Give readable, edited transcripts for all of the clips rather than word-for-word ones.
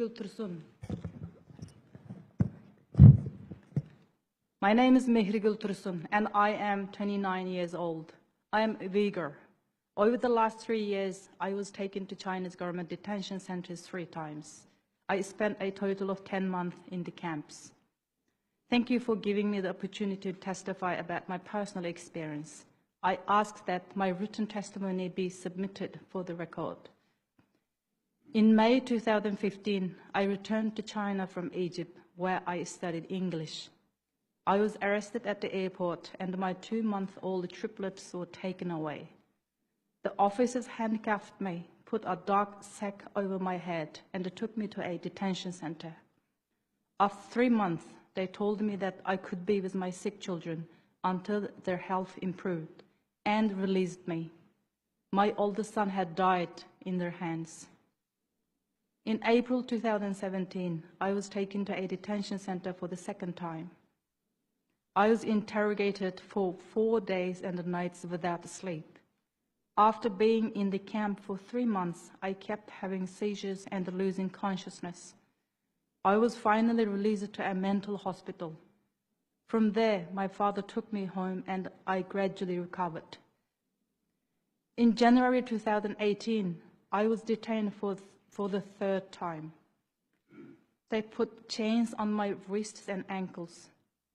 Tursun. My name is Mehrigul Tursun, and I am 29 years old. I am Uyghur. Over the last 3 years, I was taken to China's government detention centers 3 times. I spent a total of 10 months in the camps. Thank you for giving me the opportunity to testify about my personal experience. I ask that my written testimony be submitted for the record. In May 2015, I returned to China from Egypt, where I studied English. I was arrested at the airport, and my 2-month-old triplets were taken away. The officers handcuffed me, put a dark sack over my head, and took me to a detention center. After 3 months, they told me that I could be with my sick children until their health improved, and released me. My oldest son had died in their hands. In April 2017, I was taken to a detention center for the 2nd time. I was interrogated for 4 days and nights without sleep. After being in the camp for 3 months, I kept having seizures and losing consciousness. I was finally released to a mental hospital. From there, my father took me home and I gradually recovered. In January 2018, I was detained for the 3rd time. They put chains on my wrists and ankles,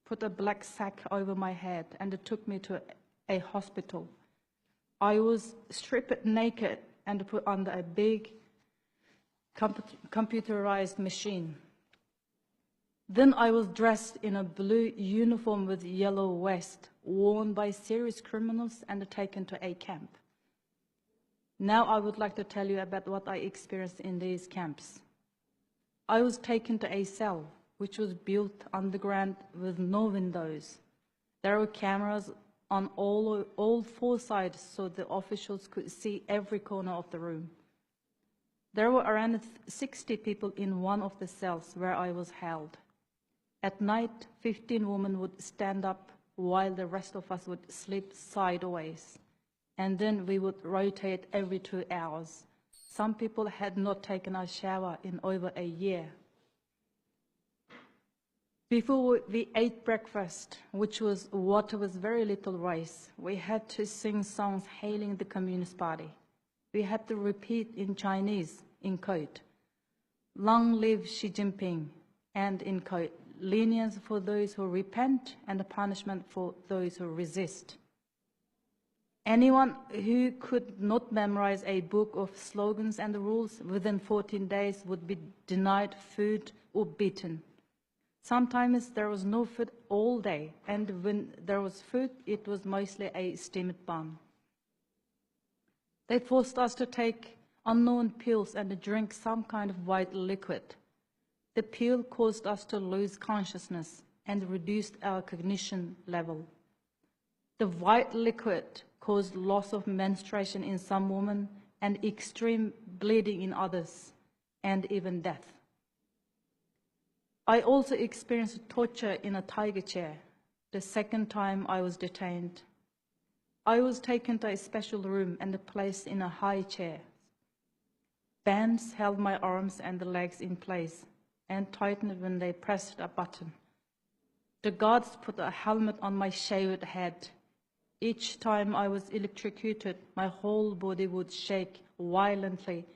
put a black sack over my head, and took me to a hospital. I was stripped naked and put under a big computerized machine. Then I was dressed in a blue uniform with yellow vest, worn by serious criminals, and taken to a camp. Now I would like to tell you about what I experienced in these camps. I was taken to a cell, which was built underground with no windows. There were cameras on all 4 sides so the officials could see every corner of the room. There were around 60 people in one of the cells where I was held. At night, 15 women would stand up while the rest of us would sleep sideways. And then we would rotate every 2 hours. Some people had not taken a shower in over a year. Before we ate breakfast, which was water with very little rice, we had to sing songs hailing the Communist Party. We had to repeat in Chinese, in quote, "Long live Xi Jinping," and in quote, "Lenience for those who repent and punishment for those who resist." Anyone who could not memorize a book of slogans and rules within 14 days would be denied food or beaten. Sometimes there was no food all day, and when there was food, it was mostly a steamed bun. They forced us to take unknown pills and drink some kind of white liquid. The pill caused us to lose consciousness and reduced our cognition level. The white liquid caused loss of menstruation in some women and extreme bleeding in others, and even death. I also experienced torture in a tiger chair, the 2nd time I was detained. I was taken to a special room and placed in a high chair. Bands held my arms and legs in place and tightened when they pressed a button. The guards put a helmet on my shaved head. Each time I was electrocuted, my whole body would shake violently,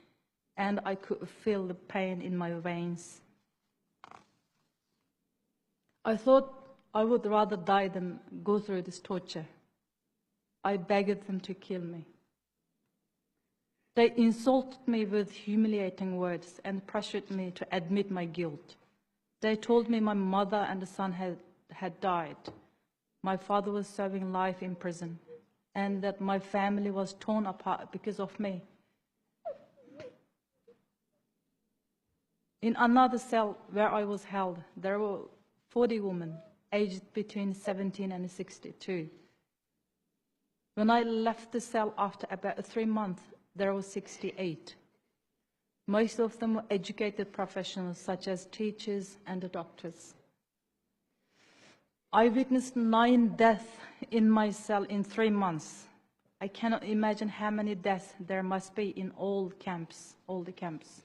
and I could feel the pain in my veins. I thought I would rather die than go through this torture. I begged them to kill me. They insulted me with humiliating words and pressured me to admit my guilt. They told me my mother and the son had died. My father was serving life in prison, and that my family was torn apart because of me. In another cell where I was held, there were 40 women, aged between 17 and 62. When I left the cell after about 3 months, there were 68. Most of them were educated professionals, such as teachers and doctors. I witnessed 9 deaths in my cell in 3 months. I cannot imagine how many deaths there must be in all the camps.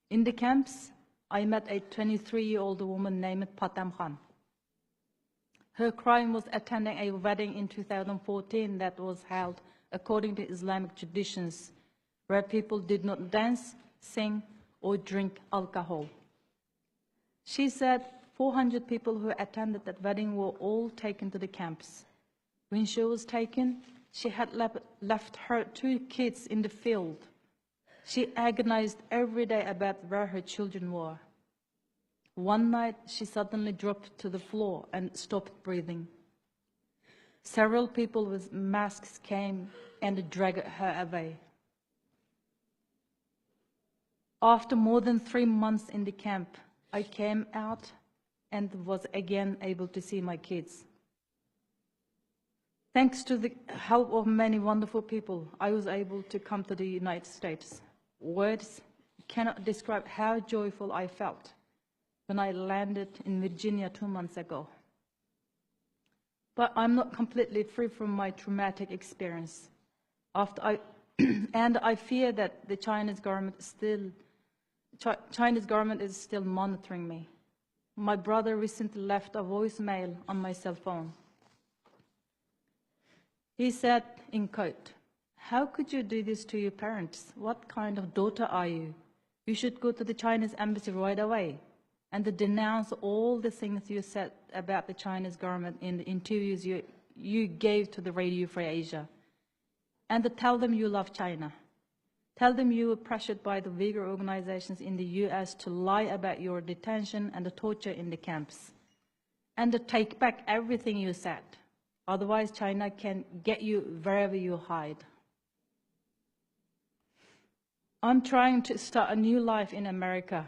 In the camps, I met a 23-year-old woman named Patam Khan. Her crime was attending a wedding in 2014 that was held according to Islamic traditions, where people did not dance, sing, or drink alcohol. She said 400 people who attended that wedding were all taken to the camps. When she was taken, she had left her 2 kids in the field. She agonized every day about where her children were. One night, she suddenly dropped to the floor and stopped breathing. Several people with masks came and dragged her away. After more than 3 months in the camp, I came out and was again able to see my kids. Thanks to the help of many wonderful people, I was able to come to the United States. Words cannot describe how joyful I felt when I landed in Virginia 2 months ago. But I'm not completely free from my traumatic experience. And I fear that the Chinese government is still monitoring me. My brother recently left a voicemail on my cell phone. He said, in quote, "How could you do this to your parents? What kind of daughter are you? You should go to the Chinese embassy right away and to denounce all the things you said about the Chinese government in the interviews you gave to the Radio Free Asia. And to tell them you love China. Tell them you were pressured by the Uyghur organizations in the US to lie about your detention and the torture in the camps. And to take back everything you said. Otherwise, China can get you wherever you hide. I'm trying to start a new life in America,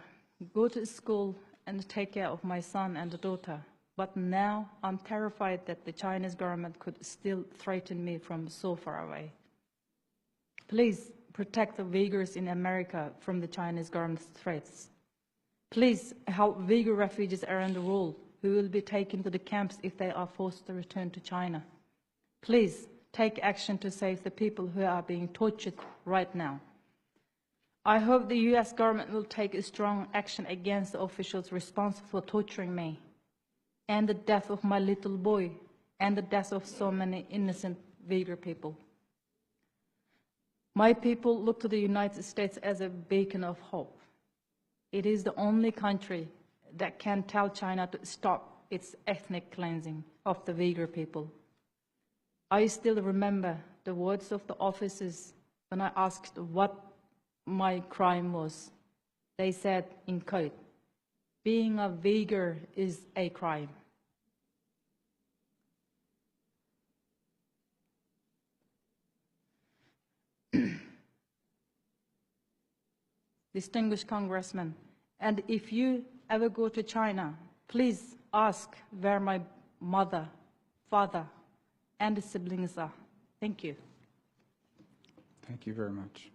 go to school, and take care of my son and daughter. But now I'm terrified that the Chinese government could still threaten me from so far away. Please protect the Uyghurs in America from the Chinese government's threats. Please help Uyghur refugees around the world who will be taken to the camps if they are forced to return to China. Please take action to save the people who are being tortured right now. I hope the US government will take a strong action against the officials responsible for torturing me, and the death of my little boy, and the death of so many innocent Uyghur people. My people look to the United States as a beacon of hope. It is the only country that can tell China to stop its ethnic cleansing of the Uyghur people. I still remember the words of the officers when I asked what my crime was. They said, in quote, "Being a Uyghur is a crime." Distinguished Congressman, and if you ever go to China, please ask where my mother, father, and siblings are. Thank you. Thank you very much.